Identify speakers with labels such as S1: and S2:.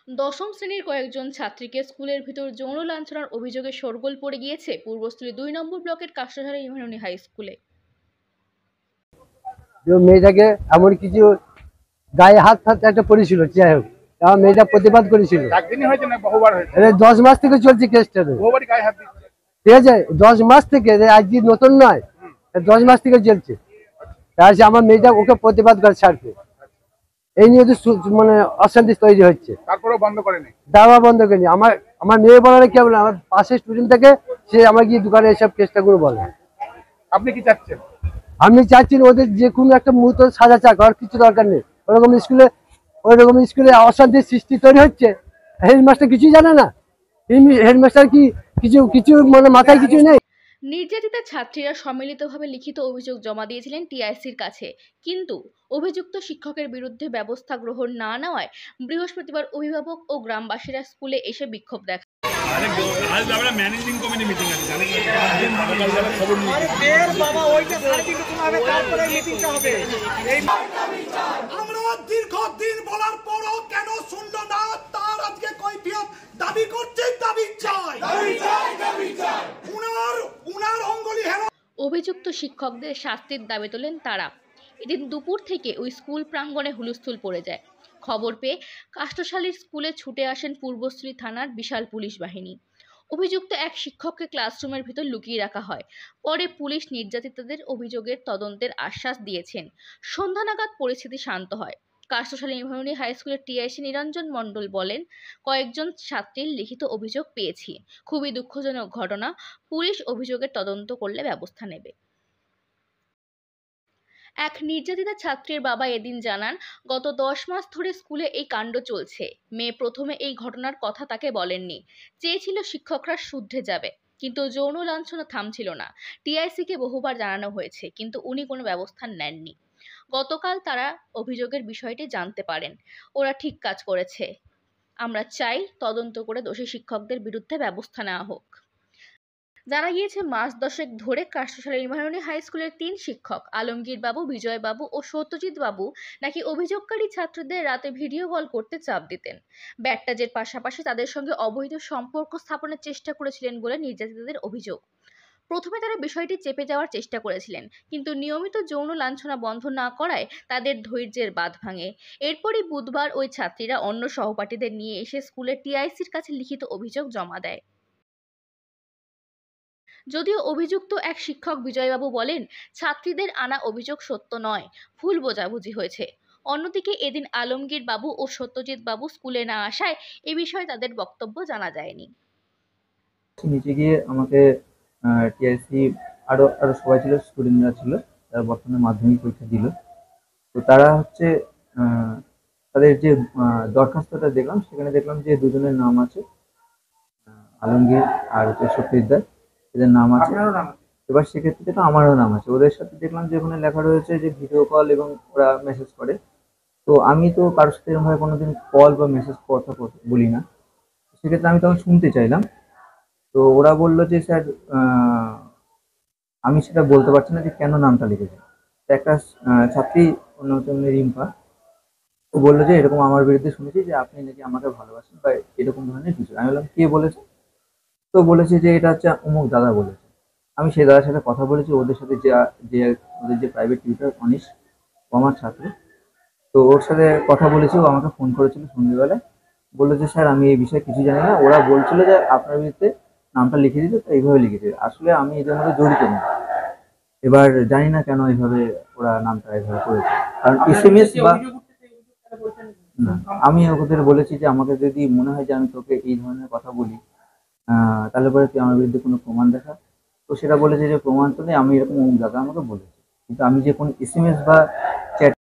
S1: দশম শ্রেণীর কয়েকজন ছাত্রীকে স্কুলের ভিতর যৌন লাঞ্ছনার অভিযোগে শোরগোল পড়ে গিয়েছে পূর্বস্থলী ২ নম্বর ব্লকের কাষ্ঠঝাড়া ইউনিয়ন হাই স্কুলে।
S2: মেয়েটাকে এমন কিছু গায়ে হাত ফাত একটা পড়েছিল, যাই হোক আমার মেয়েটা প্রতিবাদ করেছিল। 10 মাস থেকে চলছে কেসটা, ঠিক আছে? 10 মাস থেকে, আজ নতুন নয়, 10 মাস থেকে চলছে। তাহলে আমার মেয়েটা ওকে প্রতিবাদ করে ছাড়ছে, এই নিয়ে তো মানে অশান্তি তৈরি হচ্ছে।
S3: তারপরেও বন্ধ করেনি,
S2: দাওয়া বন্ধ করেনি। আমার মেয়ে বলার কি বলে, আমার পাশের স্টুডেন্ট থেকে সে আমার গিয়ে দোকানে এসব কেসটা করে বলে।
S3: আপনি কি চাচ্ছেন?
S2: আমি চাচ্ছি ওদের যে কোনো একটা মুহূর্ত সাজা চাক, আর কিছু দরকার নেই। ওইরকম স্কুলে অশান্তির সৃষ্টি তৈরি হচ্ছে। হেডমাস্টার কিছুই জানে না? হেডমাস্টার কি কিছু কিছু মানে মাথায় কিছু নেই?
S1: নির্যাতিতা ছাত্রীরা সম্মিলিতভাবে লিখিত অভিযোগ জমা দিয়েছিলেন টিআইসির কাছে, কিন্তু অভিযুক্ত শিক্ষকের বিরুদ্ধে ব্যবস্থা গ্রহণ না নেওয়ায় বৃহস্পতিবার অভিভাবক ও গ্রামবাসীরা স্কুলে এসে বিক্ষোভ দেখায়।
S4: দীর্ঘদিন বলার পরও কেন শুনল না, তার আজকে কৈফিয়ত দাবি করছে, দাবি চাই। উনার অঙ্গুলি হেন
S1: অভিযুক্ত শিক্ষকদের শাস্তির দাবি তোলেন তারা। এদিন দুপুর থেকে ওই স্কুল প্রাঙ্গণে হুলস্থুল পড়ে যায়। খবর পেয়ে কাষ্ঠশালীর স্কুলে ছুটে আসেন পূর্বস্থলী থানার বিশাল পুলিশ বাহিনী। অভিযুক্ত এক শিক্ষককে ক্লাসরুমের ভিতর লুকিয়ে রাখা হয়। পরে পুলিশ নির্যাতিতদের অভিযোগের তদন্তের আশ্বাস দিয়েছেন। সন্ধ্যা নাগাদ পরিস্থিতি শান্ত হয়। কাষ্ঠশালী ইউনিয়ন হাই স্কুলের টিআইসি নিরঞ্জন মণ্ডল বলেন, কয়েকজন ছাত্রীর লিখিত অভিযোগ পেয়েছি। খুবই দুঃখজনক ঘটনা। পুলিশ অভিযোগের তদন্ত করলে ব্যবস্থা নেবে। এক নির্যাতিতা ছাত্রীর বাবা এদিন জানান, গত 10 মাস ধরে স্কুলে এই কাণ্ড চলছে। মেয়ে প্রথমে এই ঘটনার কথা তাকে বলেননি, চেয়েছিল শিক্ষকরা শুধরে যাবে, কিন্তু যৌন লাঞ্ছনা থামছিল না। টিআইসিকে বহুবার জানানো হয়েছে, কিন্তু উনি কোনো ব্যবস্থা নেননি। গতকাল তারা অভিযোগের বিষয়টি জানতে পারেন। ওরা ঠিক কাজ করেছে। আমরা চাই তদন্ত করে দোষী শিক্ষকদের বিরুদ্ধে ব্যবস্থা নেওয়া হোক। জানা গিয়েছে, মাস 10 ধরে কাষ্ঠশালী ইউনিয়ন হাই স্কুলের 3 শিক্ষক আলমগীর বাবু, বিজয় বাবু ও সত্যজিৎ বাবু নাকি অভিযোগকারী ছাত্রদের রাতে ভিডিও কল করতে চাপ দিতেন। ব্যাটটাজের পাশাপাশি তাদের সঙ্গে অবৈধ সম্পর্ক স্থাপনের চেষ্টা করেছিলেন বলে নির্যাতিতদের অভিযোগ। প্রথমে তারা বিষয়টি চেপে যাওয়ার চেষ্টা করেছিলেন, কিন্তু নিয়মিত যৌন লাঞ্ছনা বন্ধ না করায় তাদের ধৈর্যের বাঁধ ভাঙে। এরপরই বুধবার ওই ছাত্রীরা অন্য সহপাঠীদের নিয়ে এসে স্কুলের টিআইসির কাছে লিখিত অভিযোগ জমা দেয়। যদিও অভিযুক্ত এক শিক্ষক বিজয়বাবু বলেন, ছাত্রীদের আনা অভিযোগ সত্য নয়, ভুল বোঝাবুঝি হয়েছে। অন্যদিকে এদিন আলমগীর বাবু ও সত্যজিৎ বাবু স্কুলে না আসায় এ বিষয়ে তাদের বক্তব্য জানা যায়নি।
S5: নিচে গিয়ে আমাকে টিআইসি আরো আরো সবাই ছিল, স্টুডেন্টরা ছিল, তারা বর্তমানে মাধ্যমিক পরীক্ষা দিল। তো তারা হচ্ছে তাদের যে দরখাস্তটা দেখলাম, সেখানে দেখলাম যে দুজনের নাম আছে, আলমগীর আর হচ্ছে সত্যজিৎ, এদের নাম আছে। এবার সেক্ষেত্রে যেটা আমারও নাম আছে, ওদের সাথে দেখলাম যে ওখানে লেখা রয়েছে যে ভিডিও কল এবং ওরা মেসেজ করে। তো আমি তো কারোর সাথে এরকমভাবে কোনোদিন কল বা মেসেজ কথা বলি না। সেক্ষেত্রে আমি তখন শুনতে চাইলাম। তো ওরা বললো যে স্যার আমি সেটা বলতে পারছি না যে কেন নামটা লিখেছে। তো একটা ছাত্রী, অন্য হচ্ছে রিম্পা, ও বললো যে এরকম আমার বিরুদ্ধে শুনেছি যে আপনি নাকি আমাকে ভালোবাসেন বা এরকম ধরনের কিছু। আমি বললাম কে বলেছে? তো বলেছে যে এটা হচ্ছে অমুক দাদা বলেছে। আমি সেই দাদার সাথে কথা বলেছি, ওদের সাথে যে যে ওদের যে প্রাইভেট টিউটর অনিশ, ও আমার ছাত্র। তো ওর সাথে কথা বলেছি, ও আমাকে ফোন করেছিল সন্ধ্যেবেলায়, বললো যে স্যার আমি এই বিষয়ে কিছু জানি না, ওরা বলছিল যে আপনার বিরুদ্ধে নামটা লিখে দিতে, তো এইভাবে লিখেছে। আসলে আমি এদের মধ্যে জড়িত না। এবার জানি না কেন এইভাবে ওরা নামটা এইভাবে করেছে, কারণ এসএমএস বা না, আমি ওদের বলেছি যে আমাকে যদি মনে হয় যে আমি তোকে এই ধরনের কথা বলি, তাহলে পরে তুই আমার বিরুদ্ধে কোনো প্রমাণ দেখা। তো সেটা বলেছে যে প্রমাণ তো নেই, আমি এরকম দাদা আমাকে বলেছে, কিন্তু আমি যে কোনো এসএমএস বা চ্যাট